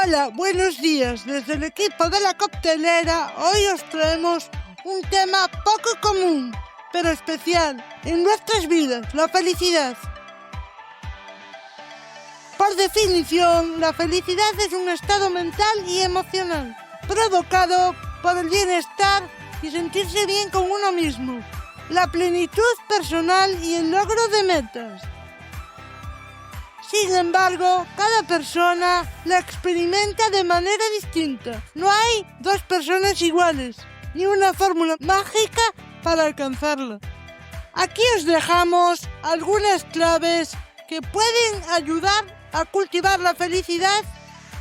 Hola, buenos días. Desde el equipo de la coctelera, hoy os traemos un tema poco común, pero especial en nuestras vidas, la felicidad. Por definición, la felicidad es un estado mental y emocional, provocado por el bienestar y sentirse bien con uno mismo, la plenitud personal y el logro de metas. Sin embargo, cada persona la experimenta de manera distinta. No hay dos personas iguales, ni una fórmula mágica para alcanzarla. Aquí os dejamos algunas claves que pueden ayudar a cultivar la felicidad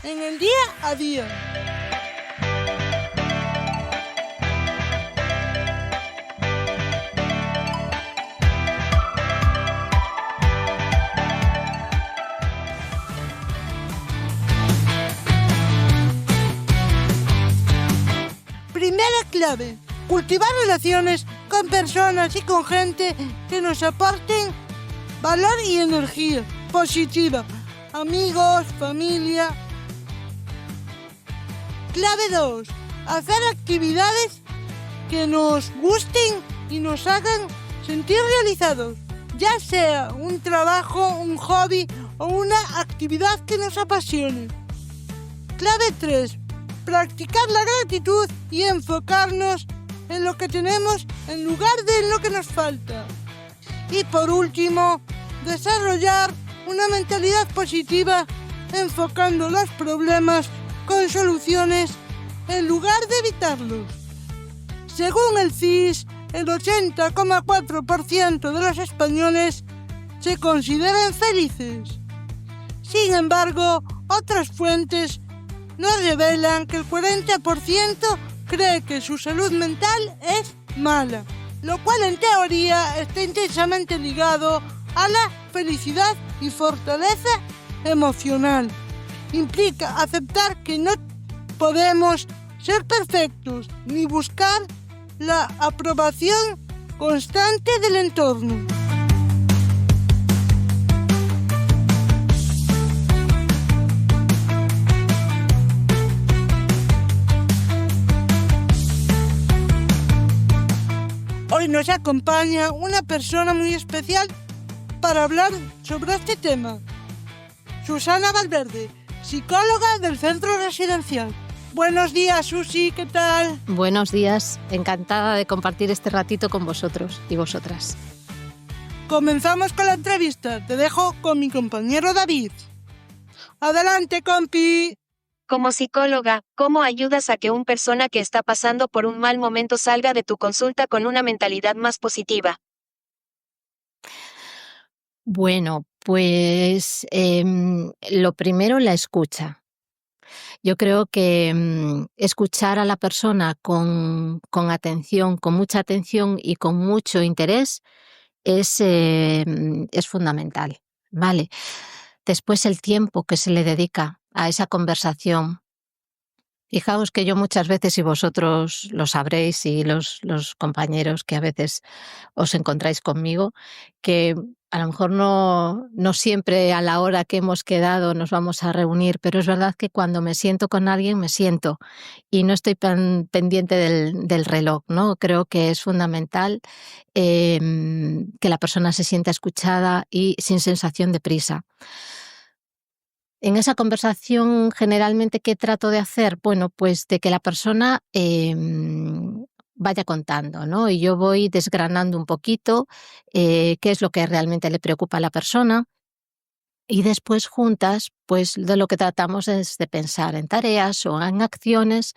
en el día a día. Primera clave: cultivar relaciones con personas y con gente que nos aporten valor y energía positiva. Amigos, familia. Clave 2: hacer actividades que nos gusten y nos hagan sentir realizados, ya sea un trabajo, un hobby o una actividad que nos apasione. Clave 3: practicar la gratitud y enfocarnos en lo que tenemos en lugar de en lo que nos falta. Y por último, desarrollar una mentalidad positiva, enfocando los problemas con soluciones en lugar de evitarlos. Según el CIS, el 80,4% de los españoles se consideran felices. Sin embargo, otras fuentes nos revelan que el 40% cree que su salud mental es mala, lo cual en teoría está intensamente ligado a la felicidad y fortaleza emocional. Implica aceptar que no podemos ser perfectos ni buscar la aprobación constante del entorno. Hoy nos acompaña una persona muy especial para hablar sobre este tema. Susana Valverde, psicóloga del centro residencial. Buenos días, Susi, ¿qué tal? Buenos días, encantada de compartir este ratito con vosotros y vosotras. Comenzamos con la entrevista. Te dejo con mi compañero David. Adelante, compi. Como psicóloga, ¿cómo ayudas a que una persona que está pasando por un mal momento salga de tu consulta con una mentalidad más positiva? Bueno, pues lo primero, la escucha. Yo creo que escuchar a la persona con atención, con mucha atención y con mucho interés es fundamental, ¿vale? Después el tiempo que se le dedica a esa conversación. Fijaos que yo muchas veces, y vosotros lo sabréis, y los compañeros que a veces os encontráis conmigo, que a lo mejor no siempre a la hora que hemos quedado nos vamos a reunir, pero es verdad que cuando me siento con alguien me siento y no estoy pendiente del reloj, ¿no? Creo que es fundamental que la persona se sienta escuchada y sin sensación de prisa. En esa conversación, generalmente, ¿qué trato de hacer? Bueno, pues de que la persona vaya contando, ¿no? Y yo voy desgranando un poquito qué es lo que realmente le preocupa a la persona. Y después, juntas, pues de lo que tratamos es de pensar en tareas o en acciones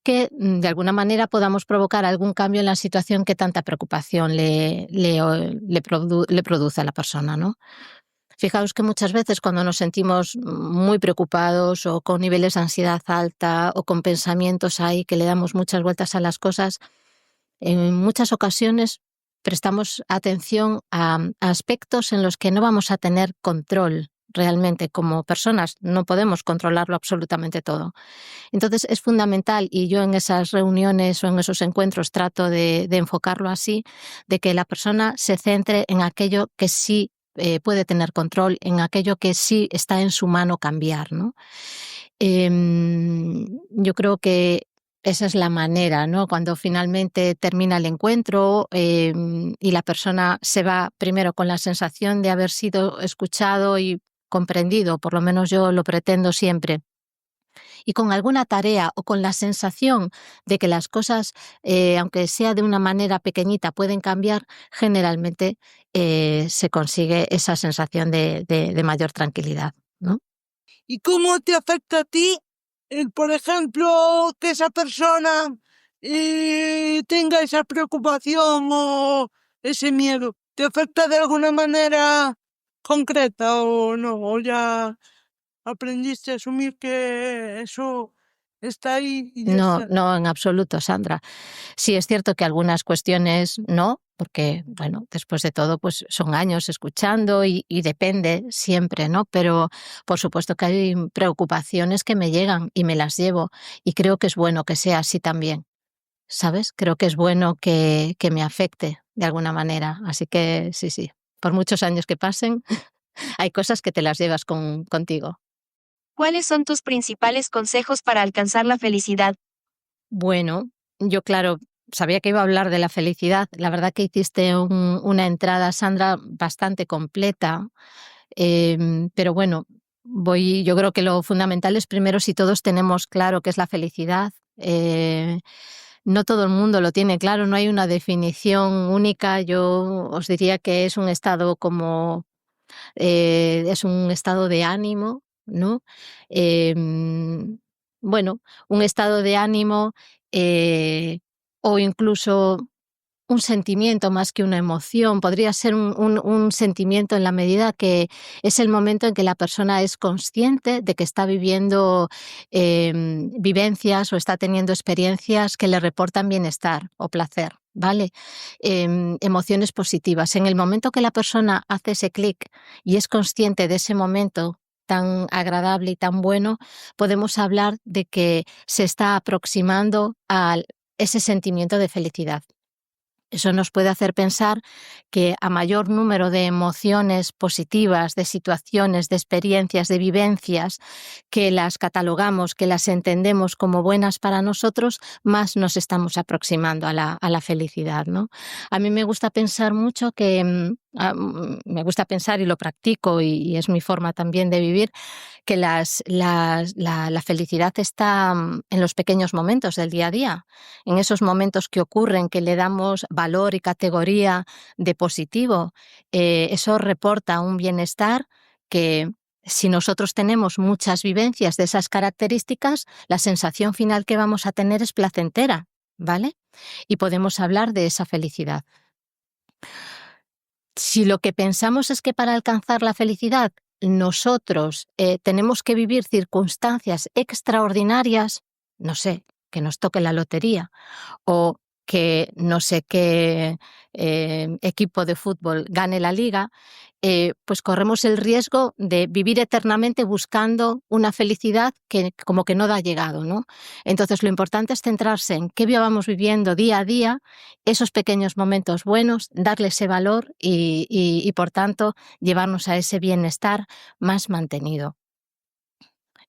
que de alguna manera podamos provocar algún cambio en la situación que tanta preocupación le produce a la persona, ¿no? Fijaos que muchas veces cuando nos sentimos muy preocupados o con niveles de ansiedad alta o con pensamientos ahí que le damos muchas vueltas a las cosas, en muchas ocasiones prestamos atención a aspectos en los que no vamos a tener control realmente. Como personas no podemos controlarlo absolutamente todo. Entonces es fundamental, y yo en esas reuniones o en esos encuentros trato de enfocarlo así, de que la persona se centre en aquello que sí puede tener control, en aquello que sí está en su mano cambiar, ¿no? Yo creo que esa es la manera, ¿no? Cuando finalmente termina el encuentro y la persona se va primero con la sensación de haber sido escuchado y comprendido, por lo menos yo lo pretendo siempre, y con alguna tarea o con la sensación de que las cosas, aunque sea de una manera pequeñita, pueden cambiar, generalmente se consigue esa sensación de mayor tranquilidad, ¿no? ¿Y cómo te afecta a ti por ejemplo, que esa persona tenga esa preocupación o ese miedo? ¿Te afecta de alguna manera concreta o no? ¿O ya aprendiste a asumir que eso está ahí y ya No, está? no, en absoluto, Sandra. Sí es cierto que algunas cuestiones no, porque, bueno, después de todo, pues son años escuchando y depende siempre, ¿no? Pero por supuesto que hay preocupaciones que me llegan y me las llevo y creo que es bueno que sea así también, ¿sabes? Creo que es bueno que me afecte de alguna manera. Así que sí, sí, por muchos años que pasen, hay cosas que te las llevas contigo. ¿Cuáles son tus principales consejos para alcanzar la felicidad? Bueno, yo claro, sabía que iba a hablar de la felicidad. La verdad que hiciste una entrada, Sandra, bastante completa. Pero bueno, yo creo que lo fundamental es primero si todos tenemos claro qué es la felicidad. No todo el mundo lo tiene claro, no hay una definición única. Yo os diría que es un estado es un estado de ánimo, ¿no? Bueno, un estado de ánimo eh, o incluso un sentimiento más que una emoción, podría ser un sentimiento en la medida que es el momento en que la persona es consciente de que está viviendo vivencias o está teniendo experiencias que le reportan bienestar o placer, ¿vale? Emociones positivas. En el momento que la persona hace ese clic y es consciente de ese momento tan agradable y tan bueno, podemos hablar de que se está aproximando a ese sentimiento de felicidad. Eso nos puede hacer pensar que a mayor número de emociones positivas, de situaciones, de experiencias, de vivencias, que las catalogamos, que las entendemos como buenas para nosotros, más nos estamos aproximando a la felicidad, ¿no? A mí me gusta pensar mucho me gusta pensar y lo practico y es mi forma también de vivir, que la felicidad está en los pequeños momentos del día a día, en esos momentos que ocurren, que le damos valor y categoría de positivo. Eso reporta un bienestar que, si nosotros tenemos muchas vivencias de esas características, la sensación final que vamos a tener es placentera, ¿vale? Y podemos hablar de esa felicidad. Si lo que pensamos es que para alcanzar la felicidad nosotros tenemos que vivir circunstancias extraordinarias, no sé, que nos toque la lotería o que no sé qué equipo de fútbol gane la liga, pues corremos el riesgo de vivir eternamente buscando una felicidad que como que no da llegado, ¿no? Entonces lo importante es centrarse en qué vamos viviendo día a día, esos pequeños momentos buenos, darle ese valor y por tanto llevarnos a ese bienestar más mantenido.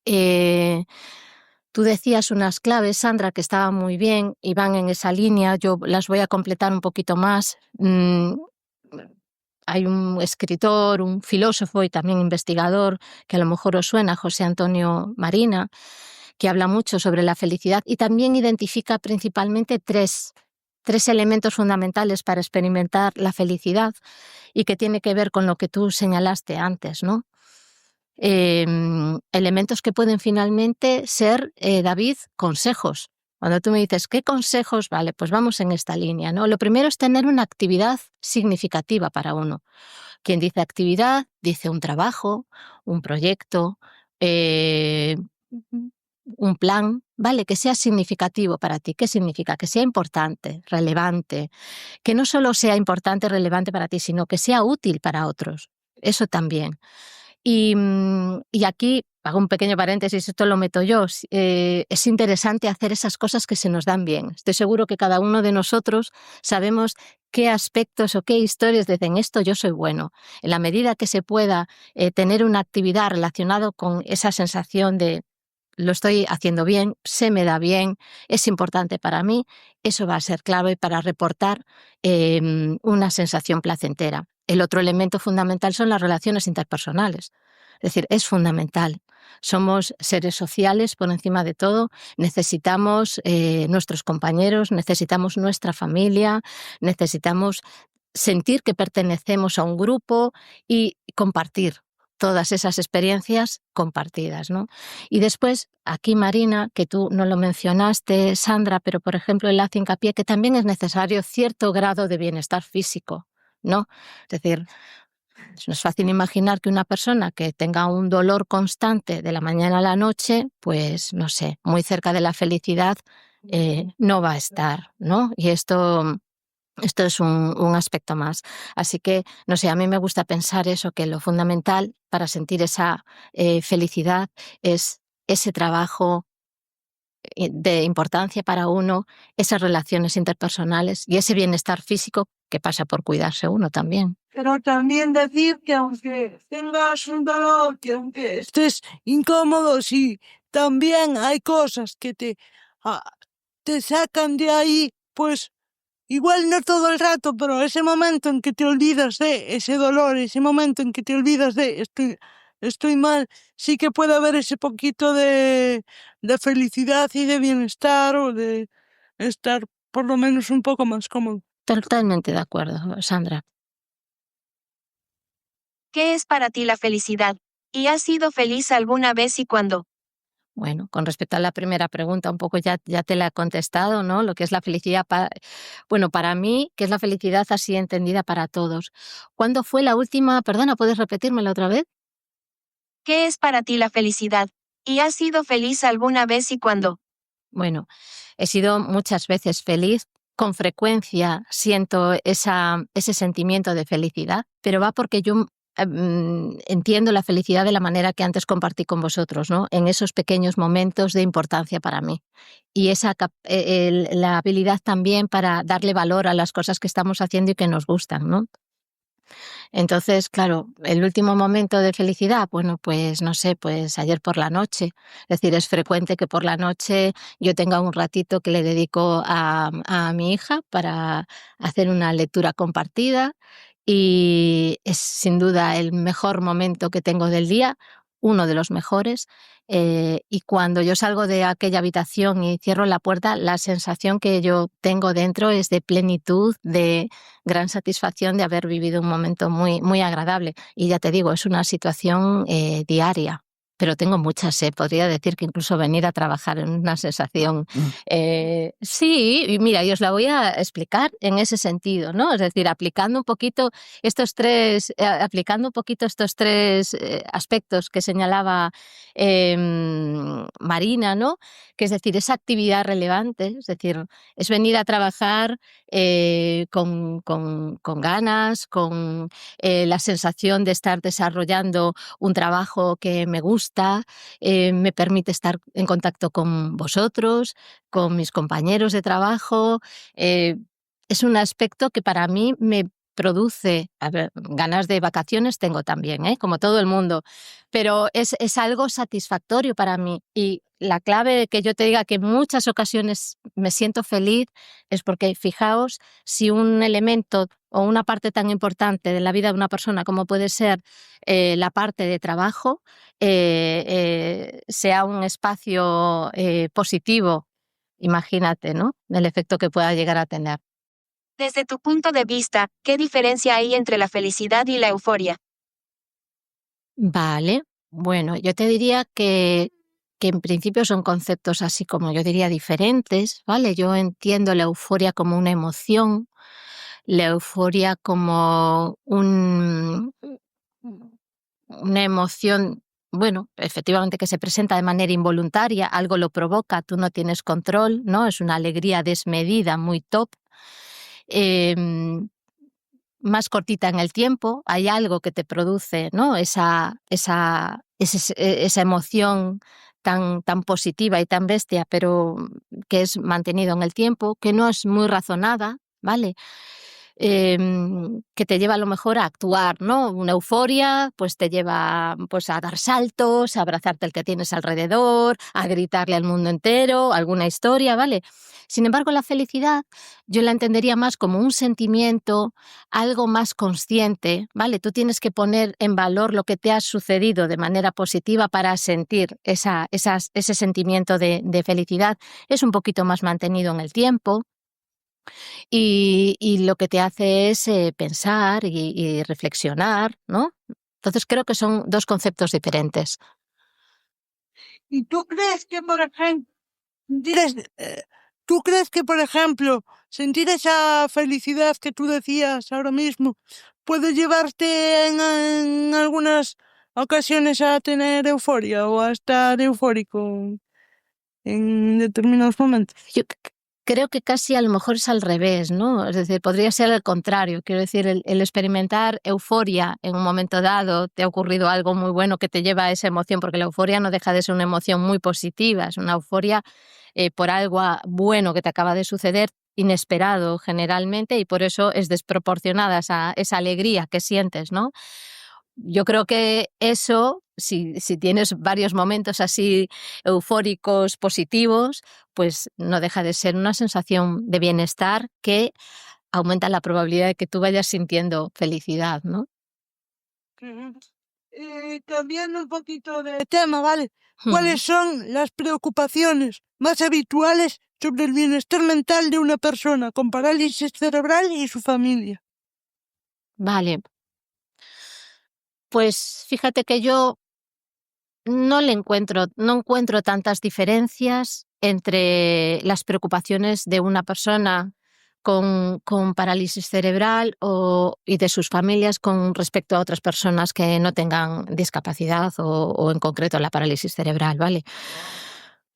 Eh, Tú decías unas claves, Sandra, que estaban muy bien y van en esa línea. Yo las voy a completar un poquito más. Hay un escritor, un filósofo y también investigador que a lo mejor os suena, José Antonio Marina, que habla mucho sobre la felicidad y también identifica principalmente tres elementos fundamentales para experimentar la felicidad y que tiene que ver con lo que tú señalaste antes, ¿no? Elementos que pueden finalmente ser, David, consejos. Cuando tú me dices, ¿qué consejos? Vale, pues vamos en esta línea, ¿no? Lo primero es tener una actividad significativa para uno. Quien dice actividad, dice un trabajo, un proyecto, eh, un plan, ¿vale? Que sea significativo para ti. ¿Qué significa? Que sea importante, relevante, que no solo sea importante, relevante para ti, sino que sea útil para otros. Eso también. Y aquí hago un pequeño paréntesis, esto lo meto yo. Es interesante hacer esas cosas que se nos dan bien. Estoy seguro que cada uno de nosotros sabemos qué aspectos o qué historias dicen esto yo soy bueno. En la medida que se pueda tener una actividad relacionada con esa sensación de lo estoy haciendo bien, se me da bien, es importante para mí, eso va a ser clave para reportar una sensación placentera. El otro elemento fundamental son las relaciones interpersonales. Es decir, es fundamental. Somos seres sociales por encima de todo, necesitamos nuestros compañeros, necesitamos nuestra familia, necesitamos sentir que pertenecemos a un grupo y compartir todas esas experiencias compartidas, ¿no? Y después, aquí Marina, que tú no lo mencionaste, Sandra, pero por ejemplo él hace hincapié que también es necesario cierto grado de bienestar físico, ¿no? Es decir, no es fácil imaginar que una persona que tenga un dolor constante de la mañana a la noche, pues no sé, muy cerca de la felicidad no va a estar, ¿no? Y esto es un aspecto más. Así que, no sé, a mí me gusta pensar eso, que lo fundamental para sentir esa felicidad es ese trabajo de importancia para uno, esas relaciones interpersonales y ese bienestar físico que pasa por cuidarse uno también. Pero también decir que aunque tengas un dolor, que aunque estés incómodo, sí, también hay cosas que te sacan de ahí, pues igual no todo el rato, pero ese momento en que te olvidas de ese dolor, ese momento en que te olvidas de estoy mal, sí que puede haber ese poquito de felicidad y de bienestar o de estar por lo menos un poco más cómodo. Totalmente de acuerdo, Sandra. ¿Qué es para ti la felicidad? ¿Y has sido feliz alguna vez y cuándo? Bueno, con respecto a la primera pregunta, un poco ya te la he contestado, ¿no? Lo que es la felicidad, bueno, para mí, ¿qué es la felicidad así entendida para todos? ¿Cuándo fue la última? Perdona, ¿puedes repetírmela otra vez? ¿Qué es para ti la felicidad? ¿Y has sido feliz alguna vez y cuándo? Bueno, he sido muchas veces feliz, con frecuencia siento ese sentimiento de felicidad, pero va porque yo entiendo la felicidad de la manera que antes compartí con vosotros, ¿no? En esos pequeños momentos de importancia para mí. Y la habilidad también para darle valor a las cosas que estamos haciendo y que nos gustan, ¿no? Entonces, claro, el último momento de felicidad, bueno, pues no sé, pues ayer por la noche. Es decir, es frecuente que por la noche yo tenga un ratito que le dedico a mi hija para hacer una lectura compartida y es sin duda el mejor momento que tengo del día, uno de los mejores. Y cuando yo salgo de aquella habitación y cierro la puerta, la sensación que yo tengo dentro es de plenitud, de gran satisfacción de haber vivido un momento muy, muy agradable. Y ya te digo, es una situación diaria. Pero tengo muchas, podría decir que incluso venir a trabajar en una sensación. Sí, y mira, y os la voy a explicar en ese sentido, ¿no? Es decir, aplicando un poquito estos tres aspectos que señalaba Marina, ¿no? Que es decir, esa actividad relevante, es decir, es venir a trabajar con ganas, con la sensación de estar desarrollando un trabajo que me gusta, me permite estar en contacto con vosotros, con mis compañeros de trabajo. Es un aspecto que para mí me produce, a ver, ganas de vacaciones tengo también, como todo el mundo, pero es algo satisfactorio para mí. Y la clave de que yo te diga que en muchas ocasiones me siento feliz es porque, fijaos, si un elemento o una parte tan importante de la vida de una persona como puede ser la parte de trabajo, sea un espacio positivo, imagínate, ¿no? El efecto que pueda llegar a tener. Desde tu punto de vista, ¿qué diferencia hay entre la felicidad y la euforia? Vale, bueno, yo te diría que en principio son conceptos así como yo diría diferentes, ¿vale? Yo entiendo la euforia como una emoción, la euforia como una emoción, bueno, efectivamente que se presenta de manera involuntaria, algo lo provoca, tú no tienes control, ¿no? Es una alegría desmedida, muy top. Em, Más cortita en el tiempo, hay algo que te produce, ¿no? Esa emoción tan positiva y tan bestia, pero que es mantenido en el tiempo, que no es muy razonada, ¿vale? que te lleva a lo mejor a actuar, ¿no? Una euforia pues te lleva pues, a dar saltos, a abrazarte al que tienes alrededor, a gritarle al mundo entero, alguna historia, ¿vale? Sin embargo, la felicidad yo la entendería más como un sentimiento, algo más consciente, ¿vale? Tú tienes que poner en valor lo que te ha sucedido de manera positiva para sentir ese sentimiento de felicidad. Es un poquito más mantenido en el tiempo. Y lo que te hace es pensar y reflexionar, ¿no? Entonces creo que son dos conceptos diferentes. ¿Y tú crees que, por ejemplo, tú crees que, por ejemplo, sentir esa felicidad que tú decías ahora mismo puede llevarte en algunas ocasiones a tener euforia o a estar eufórico en determinados momentos? Yo creo que casi a lo mejor es al revés, ¿no? Es decir, podría ser al contrario. Quiero decir, el experimentar euforia en un momento dado, te ha ocurrido algo muy bueno que te lleva a esa emoción, porque la euforia no deja de ser una emoción muy positiva, es una euforia por algo bueno que te acaba de suceder, inesperado generalmente, y por eso es desproporcionada esa alegría que sientes, ¿no? Yo creo que eso, si tienes varios momentos así eufóricos, positivos, pues no deja de ser una sensación de bienestar que aumenta la probabilidad de que tú vayas sintiendo felicidad, ¿no? Ujú. Cambiando un poquito de tema, ¿vale? Mm. ¿Cuáles son las preocupaciones más habituales sobre el bienestar mental de una persona con parálisis cerebral y su familia? Vale, pues fíjate que yo no encuentro tantas diferencias entre las preocupaciones de una persona con parálisis cerebral y de sus familias con respecto a otras personas que no tengan discapacidad o en concreto la parálisis cerebral, ¿vale?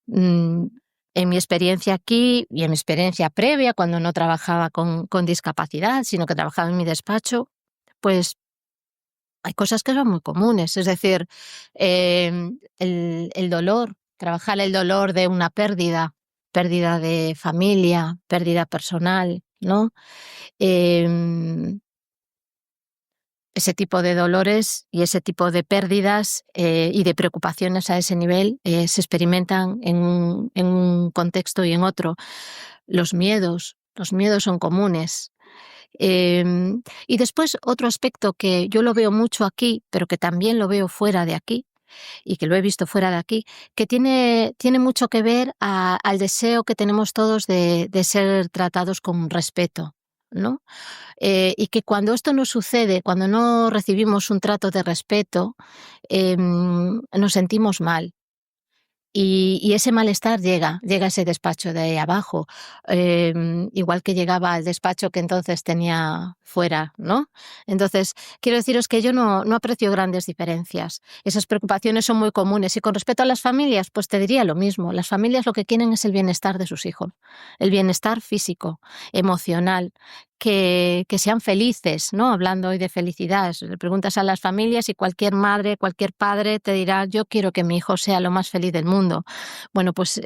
Mm, En mi experiencia aquí y en mi experiencia previa, cuando no trabajaba con discapacidad, sino que trabajaba en mi despacho, pues hay cosas que son muy comunes, es decir, el dolor, trabajar el dolor de una pérdida, pérdida de familia, pérdida personal, ¿no? Em, Ese tipo de dolores y ese tipo de pérdidas y de preocupaciones a ese nivel se experimentan en un contexto y en otro. Los miedos son comunes. Y después otro aspecto que yo lo veo mucho aquí, pero que también lo veo fuera de aquí, y que lo he visto fuera de aquí, que tiene mucho que ver al deseo que tenemos todos de ser tratados con respeto, ¿no? Y que cuando esto no sucede, cuando no recibimos un trato de respeto, nos sentimos mal. Y ese malestar llega a ese despacho de ahí abajo, igual que llegaba al despacho que entonces tenía fuera, ¿no? Entonces, quiero deciros que yo no aprecio grandes diferencias. Esas preocupaciones son muy comunes. Y con respecto a las familias, pues te diría lo mismo. Las familias lo que quieren es el bienestar de sus hijos, el bienestar físico, emocional, que sean felices, ¿no? Hablando hoy de felicidad, le preguntas a las familias y cualquier madre, cualquier padre te dirá, yo quiero que mi hijo sea lo más feliz del mundo. Bueno, pues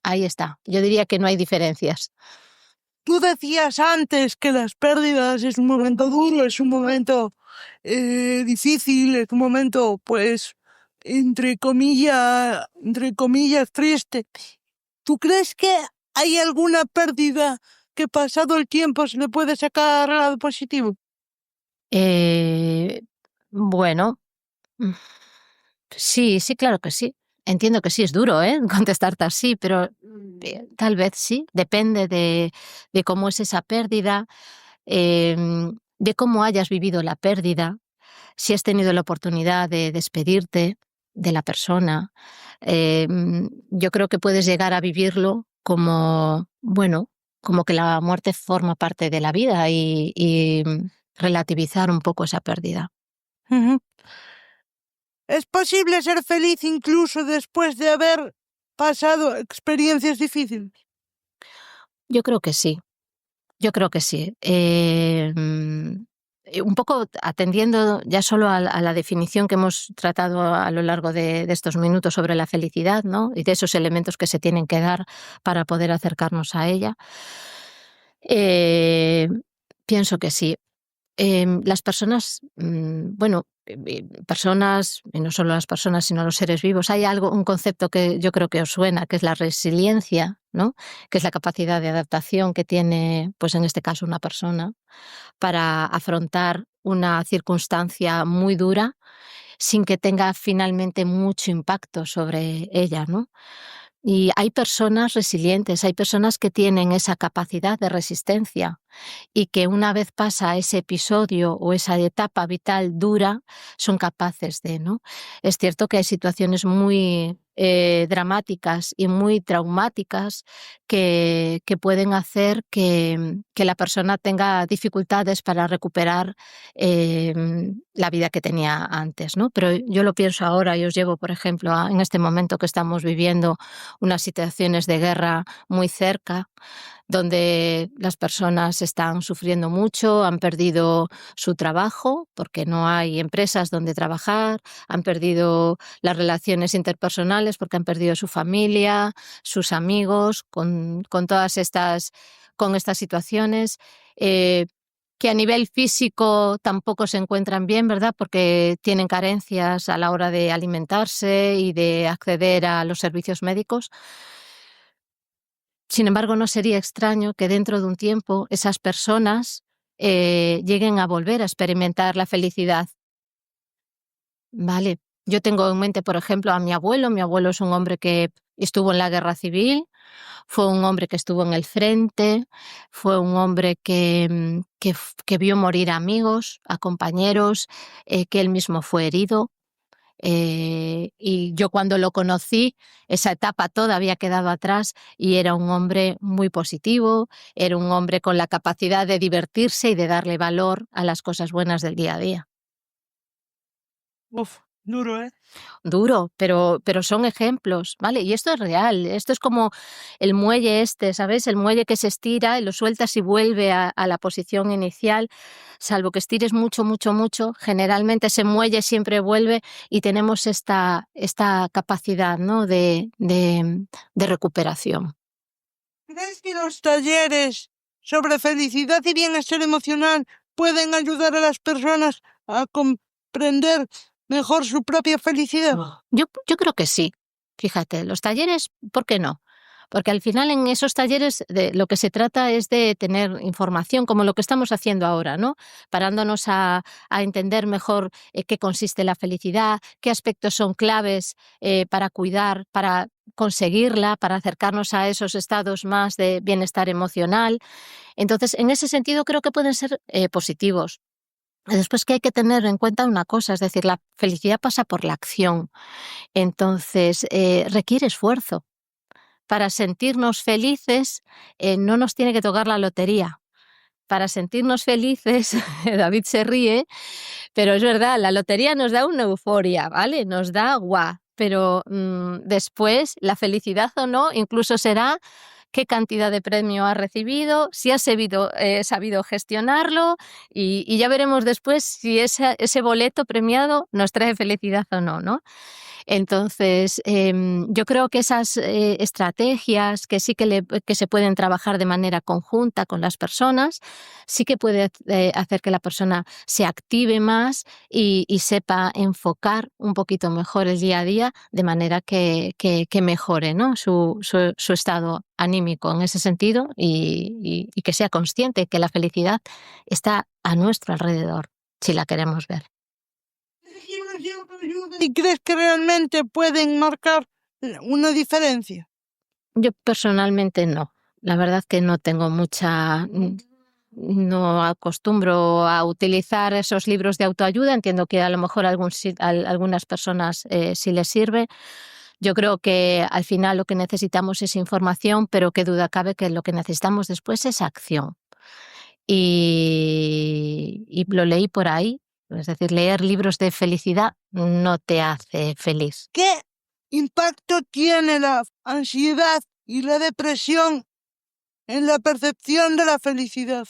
ahí está. Yo diría que no hay diferencias. Tú decías antes que las pérdidas es un momento duro, es un momento difícil, es un momento, pues, entre comillas, triste. ¿Tú crees que hay alguna pérdida que pasado el tiempo se le puede sacar lado positivo? Eh, bueno, mm, sí, sí, claro que sí. Entiendo que sí, es duro, ¿eh? Contestarte así, pero tal vez sí. Depende de cómo es esa pérdida, de cómo hayas vivido la pérdida, si has tenido la oportunidad de despedirte de la persona. Yo creo que puedes llegar a vivirlo como, bueno, como que la muerte forma parte de la vida y relativizar un poco esa pérdida. Ujú. ¿Es posible ser feliz incluso después de haber pasado experiencias difíciles? Yo creo que sí. Yo creo que sí. Un poco atendiendo ya solo a la definición que hemos tratado a lo largo de estos minutos sobre la felicidad, ¿no? Y de esos elementos que se tienen que dar para poder acercarnos a ella. Eh, Pienso que sí. Las personas, personas, y no solo las personas, sino los seres vivos, hay un concepto que yo creo que os suena, que es la resiliencia, ¿no? Que es la capacidad de adaptación que tiene, pues en este caso, una persona para afrontar una circunstancia muy dura sin que tenga finalmente mucho impacto sobre ella, ¿no? Y hay personas resilientes, hay personas que tienen esa capacidad de resistencia y que una vez pasa ese episodio o esa etapa vital dura, son capaces de, ¿no? Es cierto que hay situaciones muy dramáticas y muy traumáticas que pueden hacer que la persona tenga dificultades para recuperar la vida que tenía antes, ¿no? Pero yo lo pienso ahora y os llevo, por ejemplo, en este momento que estamos viviendo unas situaciones de guerra muy cerca, donde las personas están sufriendo mucho, han perdido su trabajo porque no hay empresas donde trabajar, han perdido las relaciones interpersonales porque han perdido su familia, sus amigos, con todas con estas situaciones. Que a nivel físico tampoco se encuentran bien, ¿verdad? Porque tienen carencias a la hora de alimentarse y de acceder a los servicios médicos. Sin embargo, no sería extraño que dentro de un tiempo esas personas lleguen a volver a experimentar la felicidad. Vale, yo tengo en mente, por ejemplo, a mi abuelo. Mi abuelo es un hombre que estuvo en la guerra civil, fue un hombre que estuvo en el frente, fue un hombre que vio morir a amigos, a compañeros, que él mismo fue herido. Y yo cuando lo conocí, esa etapa toda había quedado atrás y era un hombre muy positivo, era un hombre con la capacidad de divertirse y de darle valor a las cosas buenas del día a día. Uf, duro, ¿eh? Duro, pero son ejemplos, ¿vale? Y esto es real, esto es como el muelle ¿sabes? El muelle que se estira y lo sueltas y vuelve a la posición inicial, salvo que estires mucho, mucho, mucho, generalmente ese muelle siempre vuelve y tenemos esta capacidad, ¿no? de recuperación. ¿Crees que los talleres sobre felicidad y bienestar emocional pueden ayudar a las personas a comprender mejor su propia felicidad? Yo creo que sí. Fíjate, los talleres, ¿por qué no? Porque al final en esos talleres de lo que se trata es de tener información, como lo que estamos haciendo ahora, ¿no? Parándonos a entender mejor qué consiste la felicidad, qué aspectos son claves para cuidar, para conseguirla, para acercarnos a esos estados más de bienestar emocional. Entonces, en ese sentido creo que pueden ser positivos. Después que hay que tener en cuenta una cosa, es decir, la felicidad pasa por la acción. Entonces, requiere esfuerzo. Para sentirnos felices, no nos tiene que tocar la lotería. Para sentirnos felices, David se ríe, pero es verdad, la lotería nos da una euforia, ¿vale? Nos da guau. Pero después, la felicidad o no, incluso será qué cantidad de premio has recibido, si has sabido gestionarlo y ya veremos después si ese boleto premiado nos trae felicidad o no, ¿no? Entonces, yo creo que esas estrategias que sí que se pueden trabajar de manera conjunta con las personas, sí que puede hacer que la persona se active más y sepa enfocar un poquito mejor el día a día de manera que mejore, ¿no? su estado anímico en ese sentido y que sea consciente que la felicidad está a nuestro alrededor, si la queremos ver. ¿Y crees que realmente pueden marcar una diferencia? Yo personalmente no. La verdad que no tengo no acostumbro a utilizar esos libros de autoayuda. Entiendo que a lo mejor a algunas personas sí les sirve. Yo creo que al final lo que necesitamos es información, pero qué duda cabe que lo que necesitamos después es acción. Y lo leí por ahí. Es decir, leer libros de felicidad no te hace feliz. ¿Qué impacto tiene la ansiedad y la depresión en la percepción de la felicidad?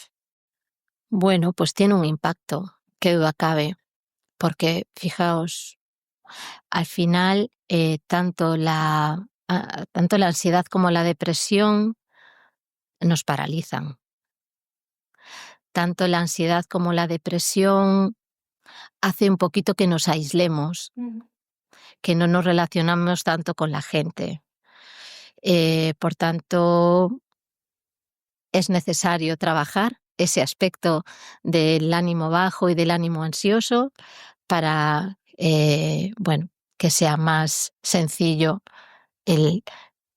Bueno, pues tiene un impacto, qué duda cabe, porque fijaos, al final tanto la ansiedad como la depresión nos paralizan. tanto la ansiedad como la depresión hace un poquito que nos aislemos, que no nos relacionamos tanto con la gente. Por tanto, es necesario trabajar ese aspecto del ánimo bajo y del ánimo ansioso para, que sea más sencillo el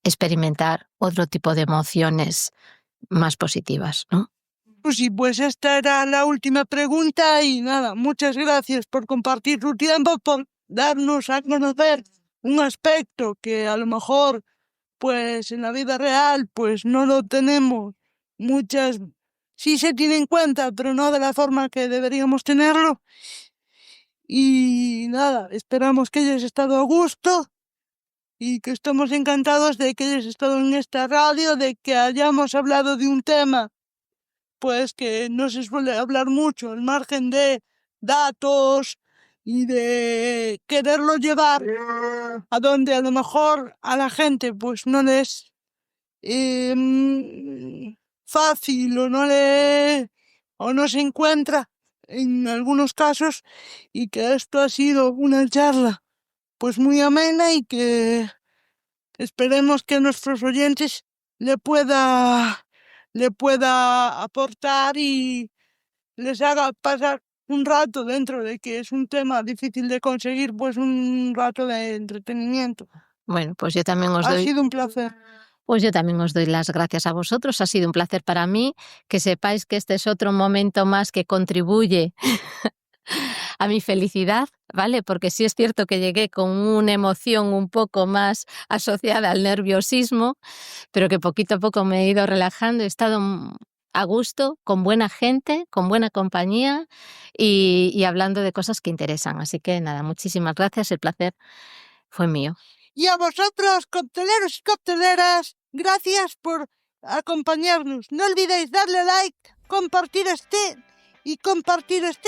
experimentar otro tipo de emociones más positivas, ¿no? Pues sí, pues esta era la última pregunta y nada, muchas gracias por compartir tu tiempo, por darnos a conocer un aspecto que a lo mejor, pues en la vida real, pues no lo tenemos. Sí se tiene en cuenta, pero no de la forma que deberíamos tenerlo. Y nada, esperamos que hayas estado a gusto y que estamos encantados de que hayas estado en esta radio, de que hayamos hablado de un tema pues que no se suele hablar mucho, al margen de datos y de quererlo llevar a donde a lo mejor a la gente pues no le es fácil o no se encuentra en algunos casos, y que esto ha sido una charla pues muy amena y que esperemos que a nuestros oyentes le pueda aportar y les haga pasar un rato, dentro de que es un tema difícil de conseguir, pues un rato de entretenimiento. Bueno, pues yo también os Ha doy... sido un placer. Pues yo también os doy las gracias a vosotros. Ha sido un placer para mí. Que sepáis que este es otro momento más que contribuye a mi felicidad, ¿vale? Porque sí es cierto que llegué con una emoción un poco más asociada al nerviosismo, pero que poquito a poco me he ido relajando. He estado a gusto, con buena gente, con buena compañía y hablando de cosas que interesan. Así que nada, muchísimas gracias. El placer fue mío. Y a vosotros, cocteleros y cocteleras, gracias por acompañarnos. No olvidéis darle like, compartir este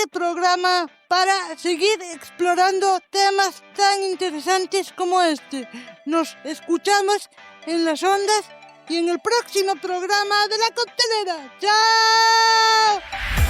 programa para seguir explorando temas tan interesantes como este. Nos escuchamos en las ondas y en el próximo programa de La Coctelera. ¡Chao!